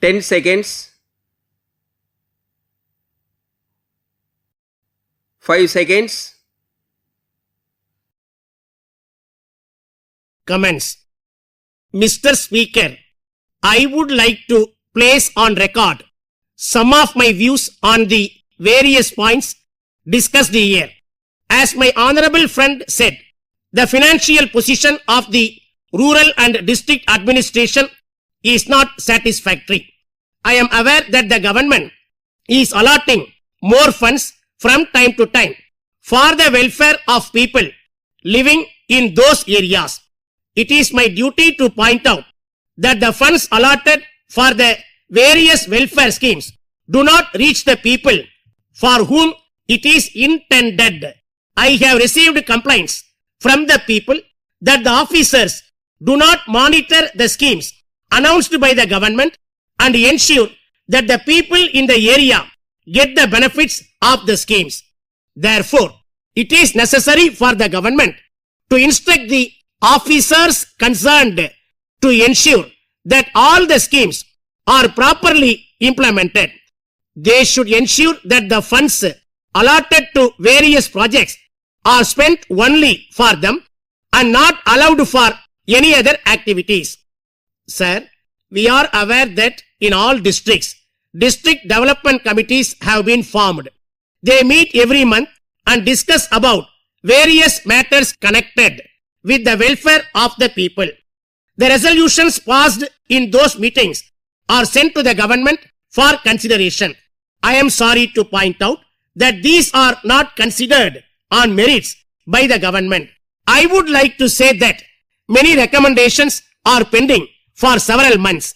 10 seconds. 5 seconds. Comments. Mr. Speaker, I would like to place on record some of my views on the various points discussed here. As my honorable friend said, the financial position of the rural and district administration is not satisfactory. I am aware that the government is allotting more funds from time to time for the welfare of people living in those areas. It is my duty to point out that the funds allotted for the various welfare schemes do not reach the people for whom it is intended. I have received complaints from the people that the officers do not monitor the schemes announced by the government and ensure that the people in the area get the benefits of the schemes. Therefore, it is necessary for the government to instruct the officers concerned to ensure that all the schemes are properly implemented. They should ensure that the funds allotted to various projects are spent only for them and not allowed for any other activities. Sir, we are aware that in all districts, district development committees have been formed. They meet every month and discuss about various matters connected with the welfare of the people. The resolutions passed in those meetings are sent to the government for consideration. I am sorry to point out that these are not considered on merits by the government. I would like to say that many recommendations are pending for several months.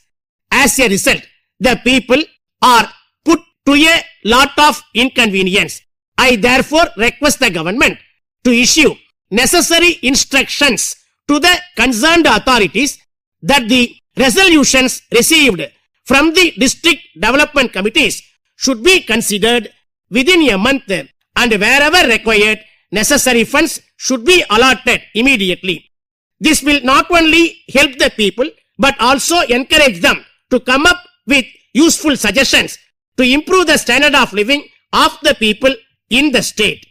As a result, the people are put to a lot of inconvenience. I therefore request the government to issue necessary instructions to the concerned authorities that the resolutions received from the district development committees should be considered within a month, and wherever required, necessary funds should be allotted immediately. This will not only help the people but also encourage them to come up with useful suggestions to improve the standard of living of the people in the state.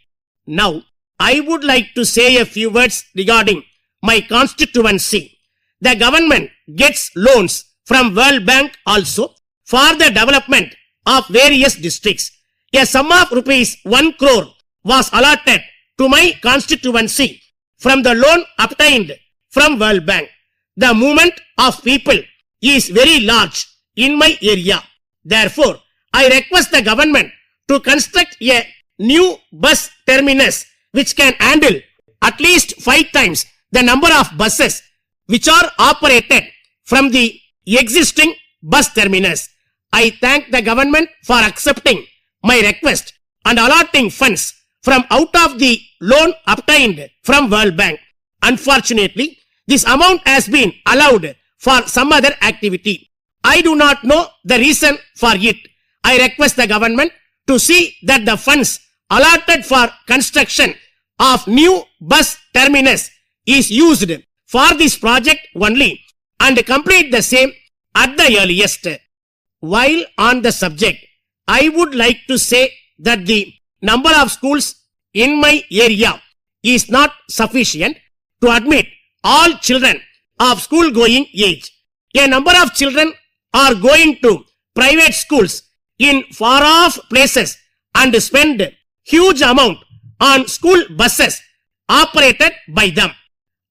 Now, I would like to say a few words regarding my constituency. The government gets loans from World Bank also for the development of various districts. A sum of rupees 1 crore was allotted to my constituency from the loan obtained from World Bank. The movement of people is very large in my area. Therefore, I request the government to construct a new bus terminus which can handle at least 5 times the number of buses which are operated from the existing bus terminus. I thank the government for accepting my request and allotting funds from out of the loan obtained from World Bank. Unfortunately, this amount has been allowed for some other activity. I do not know the reason for it. I request the government to see that the funds allotted for construction of new bus terminus is used for this project only and complete the same at the earliest. While on the subject, I would like to say that the number of schools in my area is not sufficient to admit all children of school-going age. A number of children are going to private schools in far-off places and spend huge amount on school buses operated by them.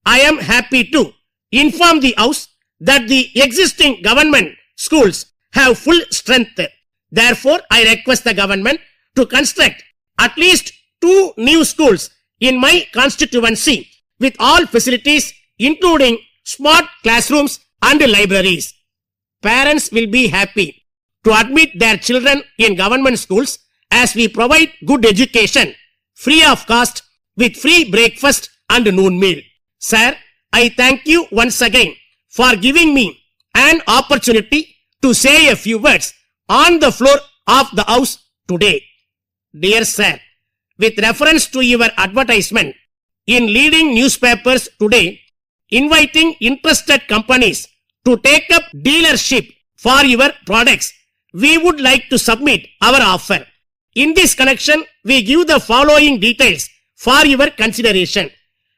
I am happy to inform the House that the existing government schools have full strength. Therefore, I request the government to construct at least 2 new schools in my constituency with all facilities including smart classrooms and libraries. Parents will be happy to admit their children in government schools as we provide good education free of cost with free breakfast and noon meal. Sir, I thank you once again for giving me an opportunity to say a few words on the floor of the House today. Dear Sir, with reference to your advertisement in leading newspapers today, inviting interested companies to take up dealership for your products, we would like to submit our offer. In this connection, we give the following details for your consideration.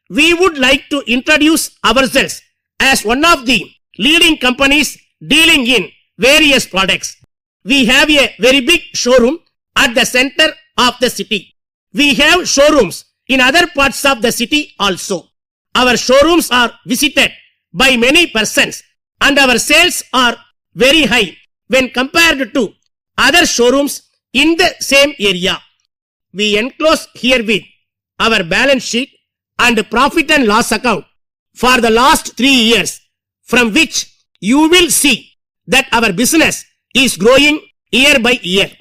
We would like to introduce ourselves as one of the leading companies dealing in various products. We have a very big showroom at the center of the city. We have showrooms in other parts of the city also. Our showrooms are visited by many persons and our sales are very high when compared to other showrooms in the same area. We enclose herewith our balance sheet and profit and loss account for the last 3 years, from which you will see that our business is growing year by year.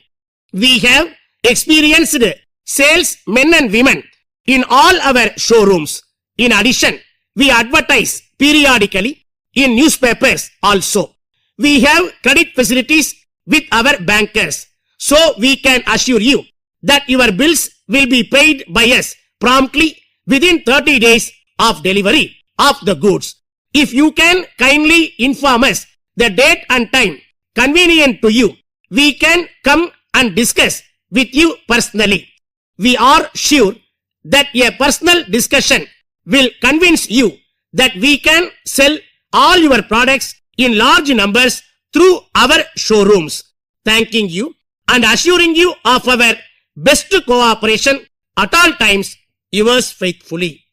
We have experienced sales men and women in all our showrooms. In addition, we advertise periodically in newspapers also. We have credit facilities with our bankers, so we can assure you that your bills will be paid by us promptly within 30 days of delivery of the goods. If you can kindly inform us the date and time convenient to you, we can come and discuss with you personally. We are sure that a personal discussion will convince you that we can sell all your products in large numbers through our showrooms. Thanking you and assuring you of our best cooperation at all times, yours faithfully.